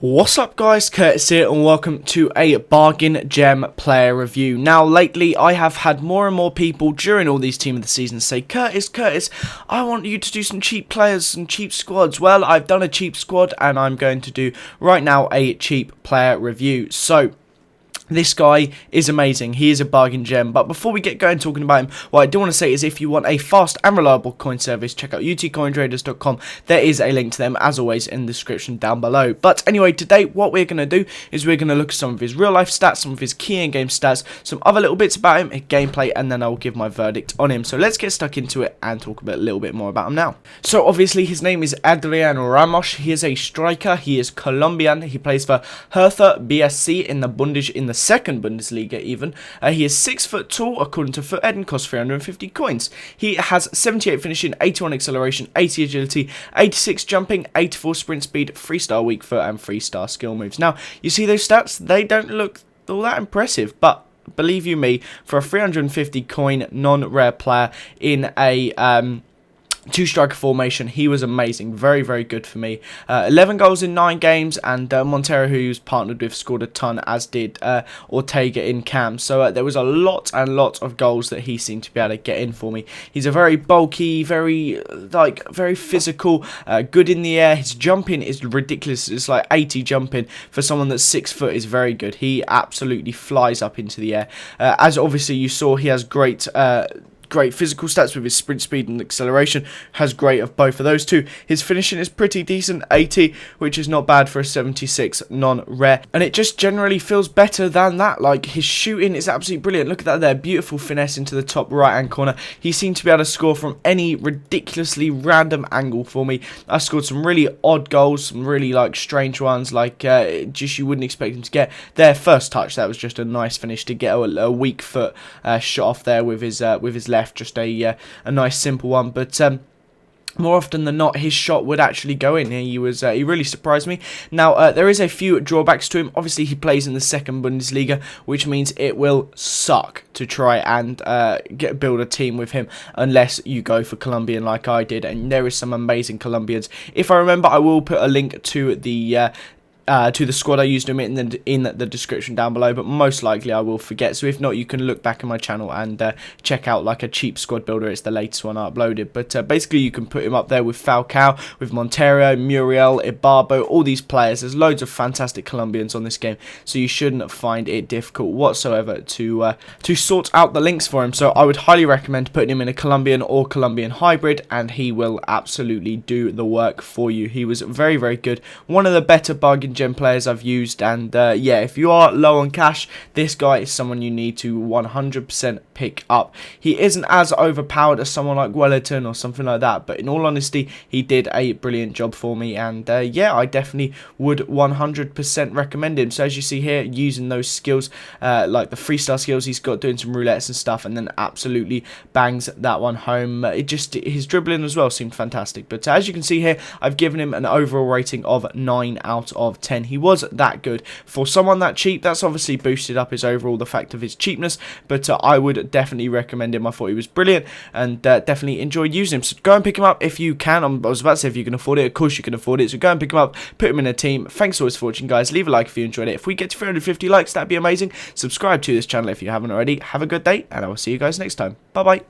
What's up guys, Curtis here and welcome to a bargain gem player review. Now lately I have had more and more people during all these team of the season say, Curtis, I want you to do some cheap players and cheap squads. Well, I've done a cheap squad and I'm going to do right now a cheap player review. So this guy is amazing. He is a bargain gem. But before we get going talking about him, what I do want to say is if you want a fast and reliable coin service, check out utcointraders.com. There is a link to them, as always, in the description down below. But anyway, today what we're going to do is we're going to look at some of his real-life stats, some of his key in-game stats, some other little bits about him, gameplay, and then I will give my verdict on him. So let's get stuck into it and talk a little bit more about him now. So obviously his name is Adrian Ramos. He is a striker. He is Colombian. He plays for Hertha BSC in the second Bundesliga even. He is 6 foot tall according to Foot and costs 350 coins. He has 78 finishing, 81 acceleration, 80 agility, 86 jumping, 84 sprint speed, 3-star weak foot and 3-star skill moves. Now you see those stats, they don't look all that impressive, but believe you me, for a 350 coin non-rare player in a two-striker formation, he was amazing. Very, very good for me. 11 goals in 9 games, and Montero, who he was partnered with, scored a ton, as did Ortega in cam. So there was a lot of goals that he seemed to be able to get in for me. He's a very bulky, very physical, good in the air. His jumping is ridiculous. It's like 80 jumping for someone that's 6 foot is very good. He absolutely flies up into the air. As obviously you saw, he has great physical stats with his sprint speed and acceleration, has great of both of those two. His finishing is pretty decent, 80, which is not bad for a 76 non-rare, and it just generally feels better than that. Like, his shooting is absolutely brilliant. Look at that there, beautiful finesse into the top right hand corner. He seemed to be able to score from any ridiculously random angle for me. I scored some really odd goals, some really strange ones, just you wouldn't expect him to get. Their first touch, that was just a nice finish to get a weak foot shot off there with his left. Just a nice simple one, but more often than not, his shot would actually go in. He really surprised me. Now, there is a few drawbacks to him. Obviously, he plays in the second Bundesliga, which means it will suck to try and build a team with him unless you go for Colombian like I did, and there is some amazing Colombians. If I remember, I will put a link to the squad I used him in the description down below, but most likely I will forget. So if not, you can look back on my channel and check out a cheap squad builder. It's the latest one I uploaded. But basically, you can put him up there with Falcao, with Montero, Muriel, Ibarbo, all these players. There's loads of fantastic Colombians on this game, so you shouldn't find it difficult whatsoever to sort out the links for him. So I would highly recommend putting him in a Colombian or Colombian hybrid, and he will absolutely do the work for you. He was very, very good. One of the better bargain gem players I've used, and yeah, if you are low on cash, this guy is someone you need to 100% pick up. He isn't as overpowered as someone like Wellington or something like that, but in all honesty, he did a brilliant job for me, and yeah, I definitely would 100% recommend him. So as you see here, using those skills, like the 3-star skills he's got, doing some roulettes and stuff, and then absolutely bangs that one home. His dribbling as well seemed fantastic. But as you can see here, I've given him an overall rating of 9 out of 10. He was that good. For someone that cheap, that's obviously boosted up his overall, the fact of his cheapness, but I would definitely recommend him. I thought he was brilliant, and definitely enjoyed using him. So go and pick him up if you can. I was about to say if you can afford it. Of course you can afford it, so go and pick him up, put him in a team. Thanks always for watching, guys. Leave a like if you enjoyed it. If we get to 350 likes, that'd be amazing. Subscribe to this channel if you haven't already. Have a good day, and I will see you guys next time. Bye bye.